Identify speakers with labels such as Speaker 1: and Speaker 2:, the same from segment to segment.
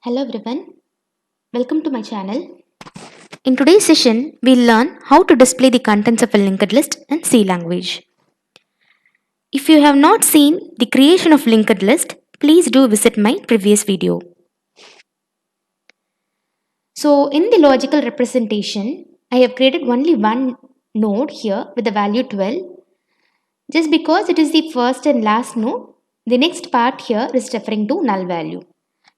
Speaker 1: Hello everyone, welcome to my channel. In today's session, we'll learn how to display the contents of a linked list in C language. If you have not seen the creation of linked list, please do visit my previous video. So in the logical representation, I have created only one node here with the value 12. Just because it is the first and last node, the next part here is referring to null value.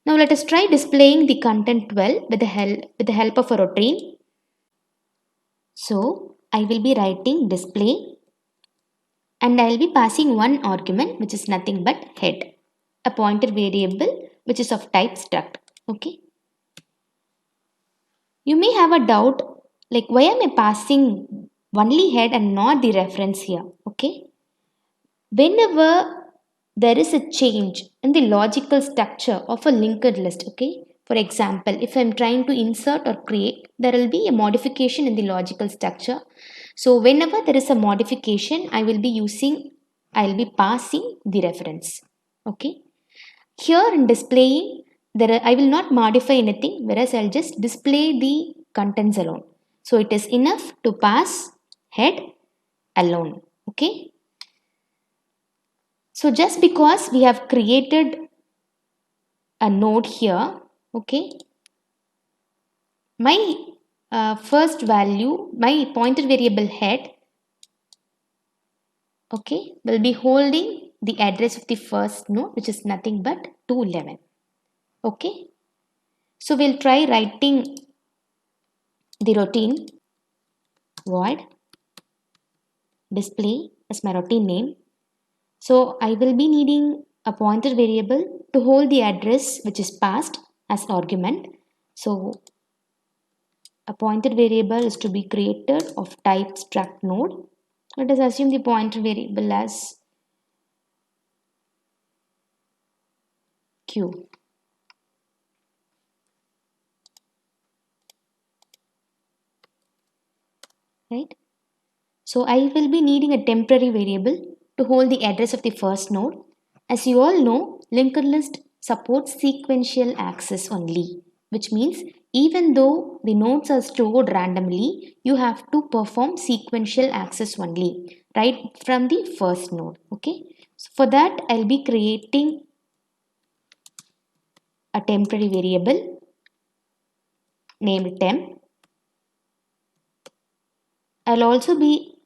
Speaker 1: Now let us try displaying the content 12 with the help of a routine. So I will be writing display and I will be passing one argument which is nothing but head, a pointer variable which is of type struct. Okay. You may have a doubt like why am I passing only head and not the reference here? Okay. Whenever there is a change in the logical structure of a linked list, okay, for example, if I'm trying to insert or create, there will be a modification in the logical structure. So whenever there is a modification, I'll be passing the reference. Okay. Here in displaying, I will not modify anything, whereas I'll just display the contents alone. So it is enough to pass head alone. Okay. So just because we have created a node here, okay, my first value, my pointer variable head, okay, will be holding the address of the first node, which is nothing but 211. Okay, so we'll try writing the routine void display as my routine name. So I will be needing a pointer variable to hold the address which is passed as argument. So a pointer variable is to be created of type struct node. Let us assume the pointer variable as q. Right? So I will be needing a temporary variable to hold the address of the first node. As you all know, linked list supports sequential access only, which means even though the nodes are stored randomly, you have to perform sequential access only, right from the first node. Okay. So for that, I'll be creating a temporary variable named temp. I'll also be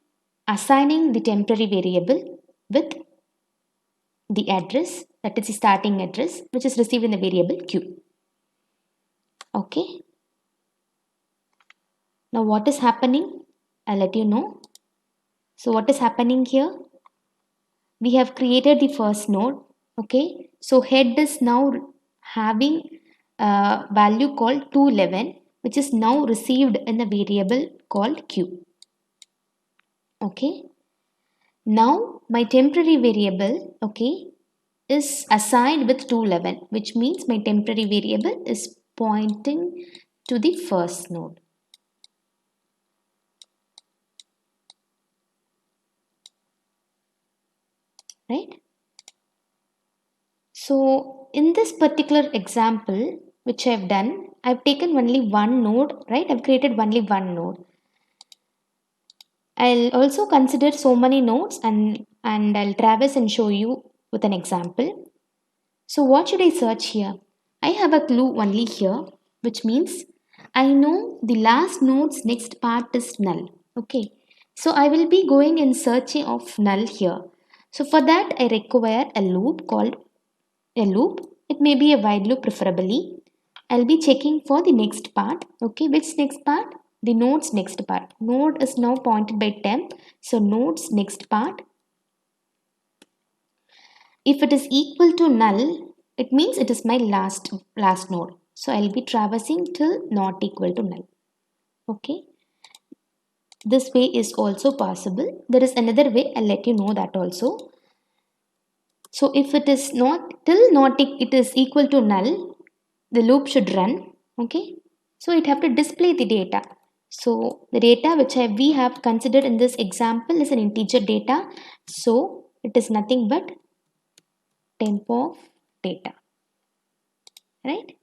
Speaker 1: assigning the temporary variable with the address, that is the starting address, which is received in the variable q. Okay. Now what is happening? I'll let you know. So what is happening here? We have created the first node. Okay. So head is now having a value called 211, which is now received in the variable called q. Okay. Now my temporary variable, okay, is assigned with 211, which means my temporary variable is pointing to the first node. Right? So in this particular example, which I've done, I've taken only one node, right? I've created only one node. I'll also consider so many nodes and I'll traverse and show you with an example. So what should I search here? I have a clue only here, which means I know the last node's next part is null. Okay. So I will be going and searching of null here. So for that I require a loop called a loop. It may be a while loop preferably. I'll be checking for the next part. Okay, which next part? The node's next part. Node is now pointed by temp. So node's next part. If it is equal to null, it means it is my last node. So I'll be traversing till not equal to null. Okay. This way is also possible. There is another way. I'll let you know that also. So if it is not till not it is equal to null, the loop should run. Okay. So it have to display the data. So the data which we have considered in this example is an integer data. So it is nothing but temp of data. Right?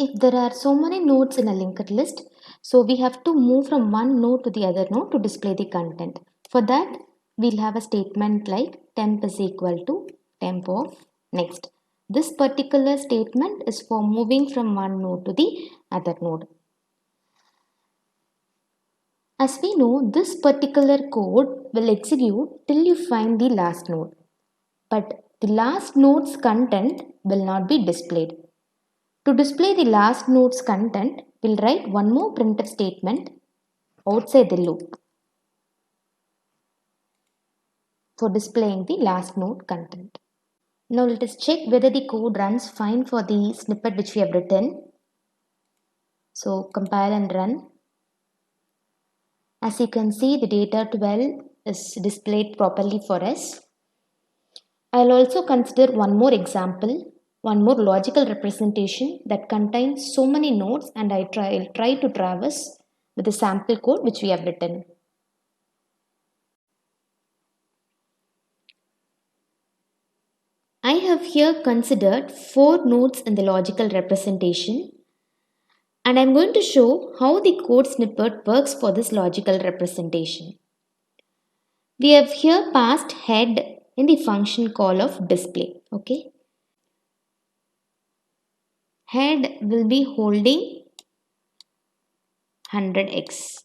Speaker 1: If there are so many nodes in a linked list, so we have to move from one node to the other node to display the content. For that, we'll have a statement like temp is equal to temp of next. This particular statement is for moving from one node to the other node. As we know, this particular code will execute till you find the last node, but the last node's content will not be displayed. To display the last node's content, we'll write one more printf statement outside the loop for displaying the last node content. Now let us check whether the code runs fine for the snippet which we have written. So compile and run. As you can see, the data 12 is displayed properly for us. I'll also consider one more example, one more logical representation that contains so many nodes, and I'll try to traverse with the sample code which we have written. I have here considered 4 nodes in the logical representation, and I'm going to show how the code snippet works for this logical representation. We have here passed head in the function call of display. Okay, head will be holding 100x,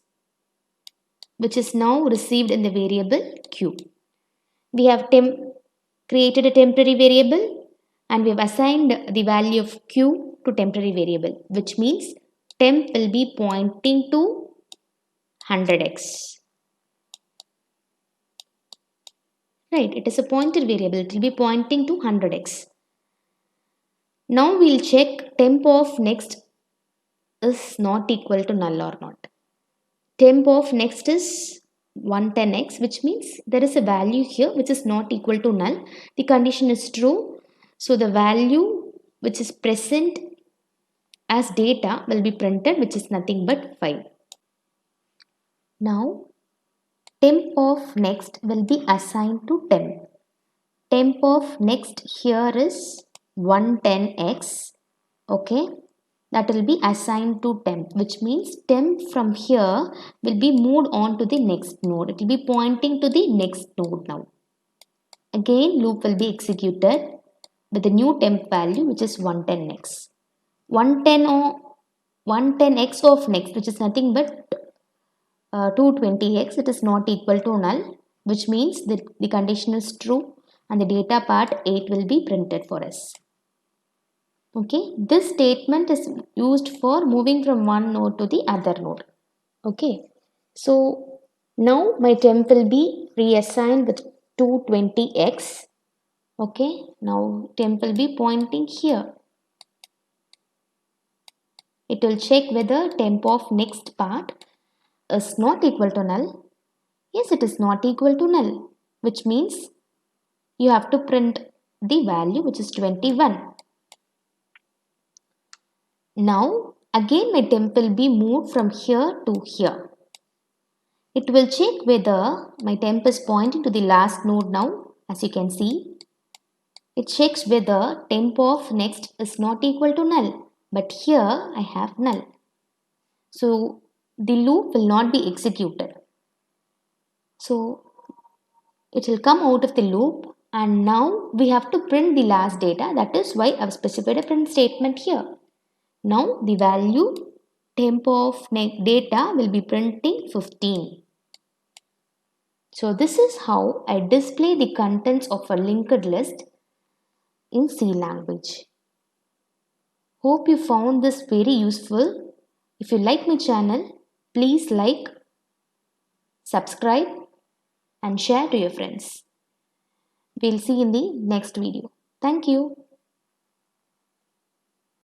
Speaker 1: which is now received in the variable q. We have created a temporary variable and we have assigned the value of q to temporary variable, which means temp will be pointing to 100x. Right, it is a pointer variable, it will be pointing to 100x. Now we'll check temp of next is not equal to null or not. Temp of next is 110x, which means there is a value here which is not equal to null. The condition is true, so the value which is present as data will be printed, which is nothing but 5. Now temp of next will be assigned to temp. Temp of next here is 110x. Okay, that will be assigned to temp, which means temp from here will be moved on to the next node. It will be pointing to the next node now. Again, loop will be executed with the new temp value, which is 110x. 110 or 110x of next, which is nothing but 220x, it is not equal to null, which means that the condition is true and the data part 8 will be printed for us. Okay, this statement is used for moving from one node to the other node. Okay, so now my temp will be reassigned with 220x. Okay, now temp will be pointing here. It will check whether temp of next part is not equal to null. Yes, it is not equal to null, which means you have to print the value, which is 21. Now again my temp will be moved from here to here. It will check whether my temp is pointing to the last node now. As you can see, it checks whether temp of next is not equal to null, but here I have null. So the loop will not be executed. So it will come out of the loop, and now we have to print the last data. That is why I've specified a print statement here. Now the value temp of data will be printing 15. So this is how I display the contents of a linked list in C language. Hope you found this very useful. If you like my channel, please like, subscribe and share to your friends. We'll see you in the next video. Thank you.